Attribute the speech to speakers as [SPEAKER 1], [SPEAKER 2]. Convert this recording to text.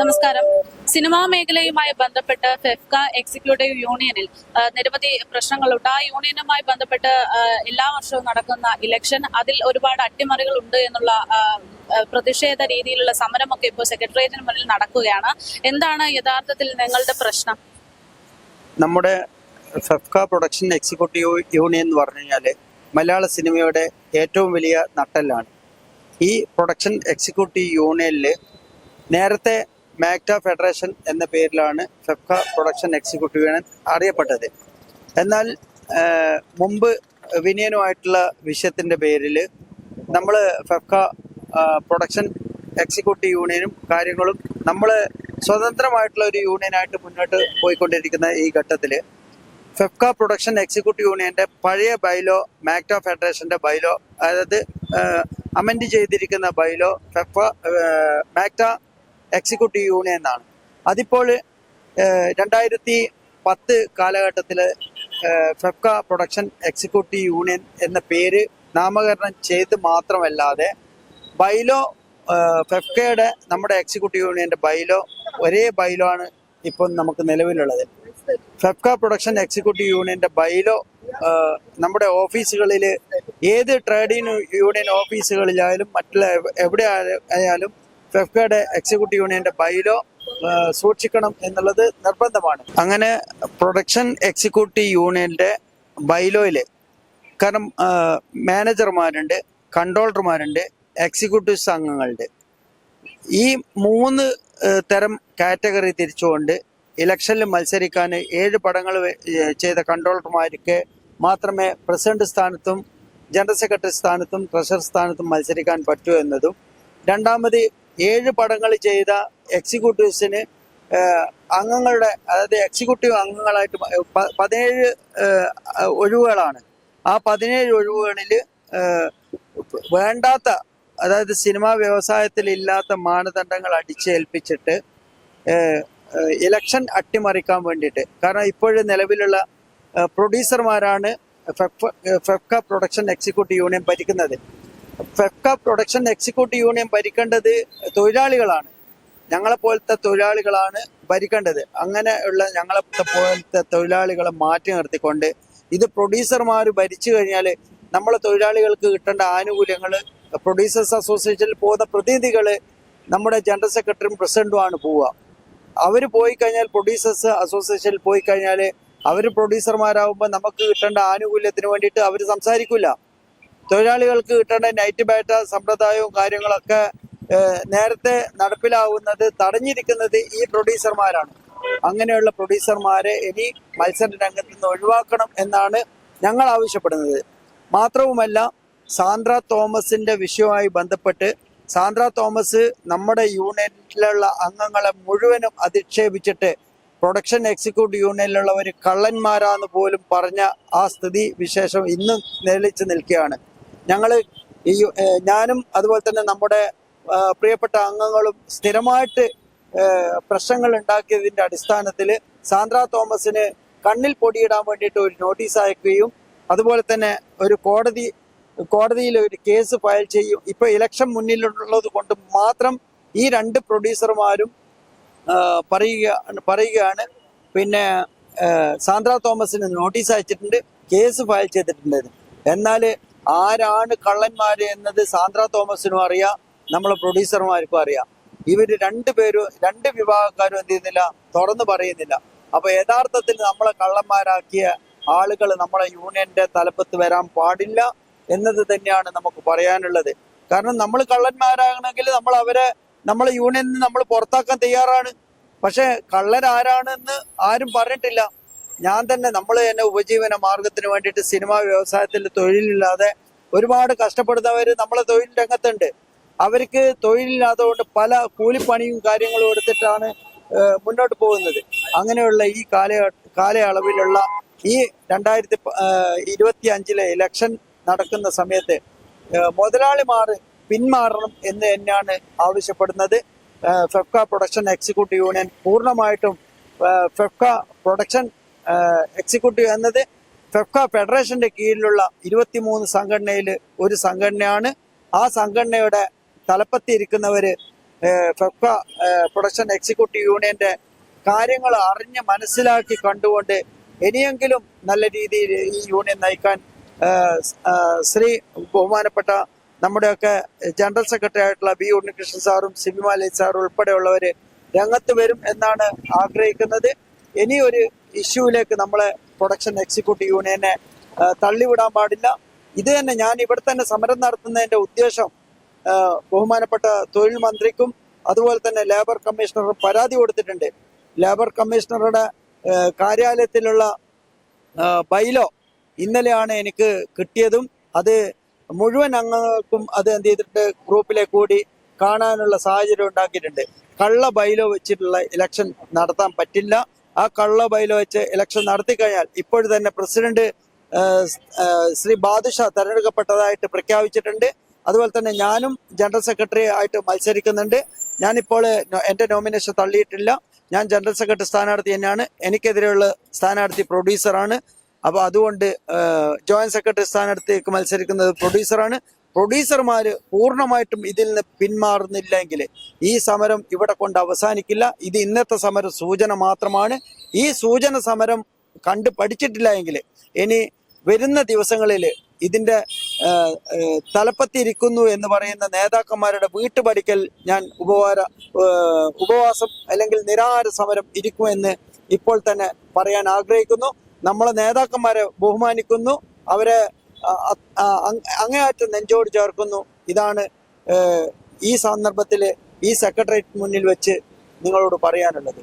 [SPEAKER 1] നമസ്കാരം. സിനിമാ മേഖലയുമായി ബന്ധപ്പെട്ട് ഫെഫ്ക എക്സിക്യൂട്ടീവ് യൂണിയനിൽ നിരവധി പ്രശ്നങ്ങളുണ്ട്. ആ യൂണിയനുമായി ബന്ധപ്പെട്ട് എല്ലാ വർഷവും നടക്കുന്ന ഇലക്ഷൻ, അതിൽ ഒരുപാട് അട്ടിമറികൾ ഉണ്ട് എന്നുള്ള പ്രതിഷേധ രീതിയിലുള്ള സമരമൊക്കെ ഇപ്പോൾ സെക്രട്ടേറിയറ്റിന് മുന്നിൽ നടക്കുകയാണ്. എന്താണ് യഥാർത്ഥത്തിൽ നിങ്ങളുടെ പ്രശ്നം?
[SPEAKER 2] നമ്മുടെ ഫെഫ്ക പ്രൊഡക്ഷൻ എക്സിക്യൂട്ടീവ് യൂണിയൻ എന്ന് പറഞ്ഞു കഴിഞ്ഞാൽ മലയാള സിനിമയുടെ ഏറ്റവും വലിയ നട്ടെല്ലാണ്. ഈ പ്രൊഡക്ഷൻ എക്സിക്യൂട്ടീവ് യൂണിയനിൽ നേരത്തെ മാക്ട ഫെഡറേഷൻ എന്ന പേരിലാണ് ഫെഫ്ക പ്രൊഡക്ഷൻ എക്സിക്യൂട്ടീവ് യൂണിയൻ അറിയപ്പെട്ടത്. എന്നാൽ മുമ്പ് വിനയനുമായിട്ടുള്ള വിഷയത്തിൻ്റെ പേരിൽ നമ്മൾ ഫെഫ്ക പ്രൊഡക്ഷൻ എക്സിക്യൂട്ടീവ് യൂണിയനും കാര്യങ്ങളും നമ്മൾ സ്വതന്ത്രമായിട്ടുള്ള ഒരു യൂണിയനായിട്ട് മുന്നോട്ട് പോയിക്കൊണ്ടിരിക്കുന്ന ഈ ഘട്ടത്തിൽ ഫെഫ്ക പ്രൊഡക്ഷൻ എക്സിക്യൂട്ടീവ് യൂണിയന്റെ പഴയ ബൈലോ മാക്ട ഫെഡറേഷന്റെ ബൈലോ, അതായത് അമെൻഡ് ചെയ്തിരിക്കുന്ന ബൈലോ മാക്ട എക്സിക്യൂട്ടീവ് യൂണിയൻ എന്നാണ്. അതിപ്പോൾ 2010 കാലഘട്ടത്തിൽ ഫെഫ്ക പ്രൊഡക്ഷൻ എക്സിക്യൂട്ടീവ് യൂണിയൻ എന്ന പേര് നാമകരണം ചെയ്ത് മാത്രമല്ലാതെ ബൈലോ ഫെഫ്കയുടെ നമ്മുടെ എക്സിക്യൂട്ടീവ് യൂണിയന്റെ ബൈലോ ഒരേ ബൈലോ ആണ് ഇപ്പോൾ നമുക്ക് നിലവിലുള്ളത്. ഫെഫ്ക പ്രൊഡക്ഷൻ എക്സിക്യൂട്ടീവ് യൂണിയന്റെ ബൈലോ നമ്മുടെ ഓഫീസുകളിൽ, ഏത് ട്രേഡ് യൂണിയൻ ഓഫീസുകളിലായാലും മറ്റുള്ള എവിടെ ആയാലും ഫെഫ്കയുടെ എക്സിക്യൂട്ടീവ് യൂണിയന്റെ ബൈലോ സൂക്ഷിക്കണം എന്നുള്ളത് നിർബന്ധമാണ്. അങ്ങനെ പ്രൊഡക്ഷൻ എക്സിക്യൂട്ടീവ് യൂണിയന്റെ ബൈലോയില് കാരണം മാനേജർമാരുണ്ട്, കൺട്രോളർമാരുണ്ട്, എക്സിക്യൂട്ടീവ്സ് അംഗങ്ങളുണ്ട്. ഈ 3 തരം കാറ്റഗറി തിരിച്ചുകൊണ്ട് ഇലക്ഷനിൽ മത്സരിക്കാൻ 7 പടങ്ങൾ ചെയ്ത കൺട്രോളർമാർക്ക് മാത്രമേ പ്രസിഡന്റ് സ്ഥാനത്തും ജനറൽ സെക്രട്ടറി സ്ഥാനത്തും ട്രഷറർ സ്ഥാനത്തും മത്സരിക്കാൻ പറ്റൂ എന്നതും, രണ്ടാമത് 7 പടങ്ങൾ ചെയ്ത എക്സിക്യൂട്ടീവ്സിന് അംഗങ്ങളുടെ, അതായത് എക്സിക്യൂട്ടീവ് അംഗങ്ങളായിട്ട് 17 ഒഴിവുകളാണ്. ആ 17 ഒഴിവുകളിൽ വേണ്ടാത്ത, അതായത് സിനിമാ വ്യവസായത്തിൽ ഇല്ലാത്ത മാനദണ്ഡങ്ങൾ അടിച്ചേൽപ്പിച്ചിട്ട് ഇലക്ഷൻ അട്ടിമറിക്കാൻ വേണ്ടിയിട്ട്, കാരണം ഇപ്പോഴും നിലവിലുള്ള പ്രൊഡ്യൂസർമാരാണ് ഫെഫ്ക പ്രൊഡക്ഷൻ എക്സിക്യൂട്ടീവ് യൂണിയൻ ഭരിക്കുന്നത്. ഫെഫ്ക പ്രൊഡക്ഷൻ എക്സിക്യൂട്ടീവ് യൂണിയൻ ഭരിക്കേണ്ടത് തൊഴിലാളികളാണ്, ഞങ്ങളെപ്പോലത്തെ തൊഴിലാളികളാണ് ഭരിക്കേണ്ടത്. അങ്ങനെയുള്ള ഞങ്ങളെപ്പോലത്തെ തൊഴിലാളികളെ മാറ്റി നിർത്തിക്കൊണ്ട് ഇത് പ്രൊഡ്യൂസർമാർ ഭരിച്ചു കഴിഞ്ഞാൽ നമ്മളെ തൊഴിലാളികൾക്ക് കിട്ടേണ്ട ആനുകൂല്യങ്ങൾ പ്രൊഡ്യൂസേഴ്സ് അസോസിയേഷനിൽ പോകുന്ന പ്രതിനിധികൾ നമ്മുടെ ജനറൽ സെക്രട്ടറിയും പ്രസിഡന്റുമാണ് പോവുക. അവർ പോയി കഴിഞ്ഞാൽ, പ്രൊഡ്യൂസേഴ്സ് അസോസിയേഷനിൽ പോയി കഴിഞ്ഞാൽ അവർ പ്രൊഡ്യൂസർമാരാകുമ്പോൾ നമുക്ക് കിട്ടേണ്ട ആനുകൂല്യത്തിന് വേണ്ടിയിട്ട് അവർ സംസാരിക്കില്ല. തൊഴിലാളികൾക്ക് കിട്ടേണ്ട നൈറ്റ് ബാറ്റ സമ്പ്രദായവും കാര്യങ്ങളൊക്കെ നേരത്തെ നടപ്പിലാവുന്നത് തടഞ്ഞിരിക്കുന്നത് ഈ പ്രൊഡ്യൂസർമാരാണ്. അങ്ങനെയുള്ള പ്രൊഡ്യൂസർമാരെ ഇനി മത്സര രംഗത്ത് നിന്ന് ഒഴിവാക്കണം എന്നാണ് ഞങ്ങൾ ആവശ്യപ്പെടുന്നത്. മാത്രവുമല്ല, സാന്ദ്ര തോമസിന്റെ വിഷയവുമായി ബന്ധപ്പെട്ട് സാന്ദ്ര തോമസ് നമ്മുടെ യൂണിയനിലുള്ള അംഗങ്ങളെ മുഴുവനും അധിക്ഷേപിച്ചിട്ട് പ്രൊഡക്ഷൻ എക്സിക്യൂട്ടീവ് യൂണിയനിലുള്ളവർ കള്ളന്മാരാന്ന് പോലും പറഞ്ഞ ആ സ്ഥിതി വിശേഷം ഇന്നും നിലച്ചു നിൽക്കുകയാണ്. ഞാനും അതുപോലെ തന്നെ നമ്മുടെ പ്രിയപ്പെട്ട അംഗങ്ങളും സ്ഥിരമായിട്ട് പ്രശ്നങ്ങൾ ഉണ്ടാക്കിയതിന്റെ അടിസ്ഥാനത്തിൽ സാന്ദ്ര തോമസിന് കണ്ണിൽ പൊടിയിടാൻ വേണ്ടിയിട്ട് ഒരു നോട്ടീസ് അയക്കുകയും അതുപോലെ തന്നെ ഒരു കോടതിയിൽ ഒരു കേസ് ഫയൽ ചെയ്യും. ഇപ്പൊ ഇലക്ഷൻ മുന്നിലുള്ളത് കൊണ്ട് മാത്രം ഈ 2 പ്രൊഡ്യൂസർമാരും പറയുകയാണ് പിന്നെ സാന്ദ്ര തോമസിന് നോട്ടീസ് അയച്ചിട്ടുണ്ട്, കേസ് ഫയൽ ചെയ്തിട്ടുണ്ട്. എന്നാൽ ആരാണ് കള്ളന്മാര് എന്നത് സാന്ദ്ര തോമസിനും അറിയാം, നമ്മളെ പ്രൊഡ്യൂസർമാർക്കും അറിയാം. ഇവര് 2 വിഭാഗക്കാരും എന്ത് ചെയ്യുന്നില്ല, തുറന്നു പറയുന്നില്ല. അപ്പൊ യഥാർത്ഥത്തിൽ നമ്മളെ കള്ളന്മാരാക്കിയ ആളുകൾ നമ്മളെ യൂണിയന്റെ തലപ്പത്ത് വരാൻ പാടില്ല എന്നത് തന്നെയാണ് നമുക്ക് പറയാനുള്ളത്. കാരണം നമ്മൾ കള്ളന്മാരാകണമെങ്കിൽ നമ്മളെ യൂണിയനിൽ നമ്മൾ പുറത്താക്കാൻ തയ്യാറാണ്. പക്ഷെ കള്ളരാരാണെന്ന് ആരും പറഞ്ഞിട്ടില്ല. ഞാൻ തന്നെ, നമ്മൾ തന്നെ ഉപജീവന മാർഗത്തിന് വേണ്ടിയിട്ട് സിനിമാ വ്യവസായത്തിൽ തൊഴിലില്ലാതെ ഒരുപാട് കഷ്ടപ്പെടുന്നവര് നമ്മളെ തൊഴിൽ രംഗത്തുണ്ട്. അവർക്ക് തൊഴിലില്ലാത്തതുകൊണ്ട് പല കൂലിപ്പണിയും കാര്യങ്ങളും എടുത്തിട്ടാണ് മുന്നോട്ട് പോകുന്നത്. അങ്ങനെയുള്ള ഈ കാലയളവിലുള്ള ഈ 2025 ഇലക്ഷൻ നടക്കുന്ന സമയത്ത് മുതലാളിമാർ പിന്മാറണം എന്ന് തന്നെയാണ് ആവശ്യപ്പെടുന്നത്. ഫെഫ്ക പ്രൊഡക്ഷൻ എക്സിക്യൂട്ടീവ് യൂണിയൻ പൂർണ്ണമായിട്ടും ഫെഫ്ക പ്രൊഡക്ഷൻ എക്സിക്യൂട്ടീവ് എന്നത് ഫെഫ്ക ഫെഡറേഷന്റെ കീഴിലുള്ള 23 സംഘടനയിൽ ഒരു സംഘടനയാണ്. ആ സംഘടനയുടെ തലപ്പത്തിരിക്കുന്നവര് ഫെഫ്ക പ്രൊഡക്ഷൻ എക്സിക്യൂട്ടീവ് യൂണിയന്റെ കാര്യങ്ങൾ അറിഞ്ഞ് മനസ്സിലാക്കി കണ്ടുകൊണ്ട് ഇനിയെങ്കിലും നല്ല രീതിയിൽ ഈ യൂണിയൻ നയിക്കാൻ ശ്രീ ബഹുമാനപ്പെട്ട നമ്മുടെയൊക്കെ ജനറൽ സെക്രട്ടറി ആയിട്ടുള്ള ബി ഉണ്ണികൃഷ്ണൻ സാറും സിബിമാലി സാറും ഉൾപ്പെടെയുള്ളവര് രംഗത്ത് വരും എന്നാണ് ആഗ്രഹിക്കുന്നത്. ഇനിയൊരു ഇഷ്യൂവിലേക്ക് നമ്മളെ പ്രൊഡക്ഷൻ എക്സിക്യൂട്ടീവ് യൂണിയനെ തള്ളിവിടാൻ പാടില്ല. ഇത് തന്നെ ഞാൻ ഇവിടെ തന്നെ സമരം നടത്തുന്നതിന്റെ ഉദ്ദേശം ബഹുമാനപ്പെട്ട തൊഴിൽ മന്ത്രിക്കും അതുപോലെ തന്നെ ലേബർ കമ്മീഷണറും പരാതി കൊടുത്തിട്ടുണ്ട്. ലേബർ കമ്മീഷണറുടെ കാര്യാലയത്തിലുള്ള ബൈലോ ഇന്നലെയാണ് എനിക്ക് കിട്ടിയതും അത് മുഴുവൻ അംഗങ്ങൾക്കും അത് എന്ത് ചെയ്തിട്ട് ഗ്രൂപ്പിലേക്ക് കൂടി കാണാനുള്ള സാഹചര്യം ഉണ്ടാക്കിയിട്ടുണ്ട്. കള്ള ബൈലോ വെച്ചിട്ടുള്ള ഇലക്ഷൻ നടത്താൻ പറ്റില്ല. ആ കള്ള ബൈലോ വെച്ച് ഇലക്ഷൻ നടത്തി കഴിഞ്ഞാൽ ഇപ്പോഴും തന്നെ പ്രസിഡന്റ് ശ്രീ ബാദുഷാ തെരഞ്ഞെടുക്കപ്പെട്ടതായിട്ട് പ്രഖ്യാപിച്ചിട്ടുണ്ട്. അതുപോലെ തന്നെ ഞാനും ജനറൽ സെക്രട്ടറി ആയിട്ട് മത്സരിക്കുന്നുണ്ട്. ഞാനിപ്പോൾ എന്റെ നോമിനേഷൻ തള്ളിയിട്ടില്ല. ഞാൻ ജനറൽ സെക്രട്ടറി സ്ഥാനാർത്ഥി തന്നെയാണ്. എനിക്കെതിരെയുള്ള സ്ഥാനാർത്ഥി പ്രൊഡ്യൂസറാണ്. അപ്പൊ അതുകൊണ്ട് ജോയിന്റ് സെക്രട്ടറി സ്ഥാനാർത്ഥിക്ക് മത്സരിക്കുന്നത് പ്രൊഡ്യൂസറാണ്. പ്രൊഡ്യൂസർമാര് പൂർണ്ണമായിട്ടും ഇതിൽ നിന്ന് പിന്മാറുന്നില്ലെങ്കിൽ ഈ സമരം ഇവിടെ കൊണ്ട് അവസാനിക്കില്ല. ഇത് ഇന്നത്തെ സമരം സൂചന മാത്രമാണ്. ഈ സൂചന സമരം കണ്ട് പഠിച്ചിട്ടില്ല എങ്കിൽ ഇനി വരുന്ന ദിവസങ്ങളിൽ ഇതിന്റെ തലപ്പത്തിരിക്കുന്നു എന്ന് പറയുന്ന നേതാക്കന്മാരുടെ വീട്ടുപടിക്കൽ ഞാൻ ഉപവാസം അല്ലെങ്കിൽ നിരാഹാര സമരം ഇരിക്കുമെന്ന് ഇപ്പോൾ തന്നെ പറയാൻ ആഗ്രഹിക്കുന്നു. നമ്മളെ നേതാക്കന്മാരെ ബഹുമാനിക്കുന്നു, അവരെ അങ്ങേയറ്റം നെഞ്ചോട് ചേർക്കുന്നു. ഇതാണ് ഈ സന്ദർഭത്തിൽ ഈ സെക്രട്ടേറിയറ്റ് മുന്നിൽ വെച്ച് നിങ്ങളോട് പറയാനുള്ളത്.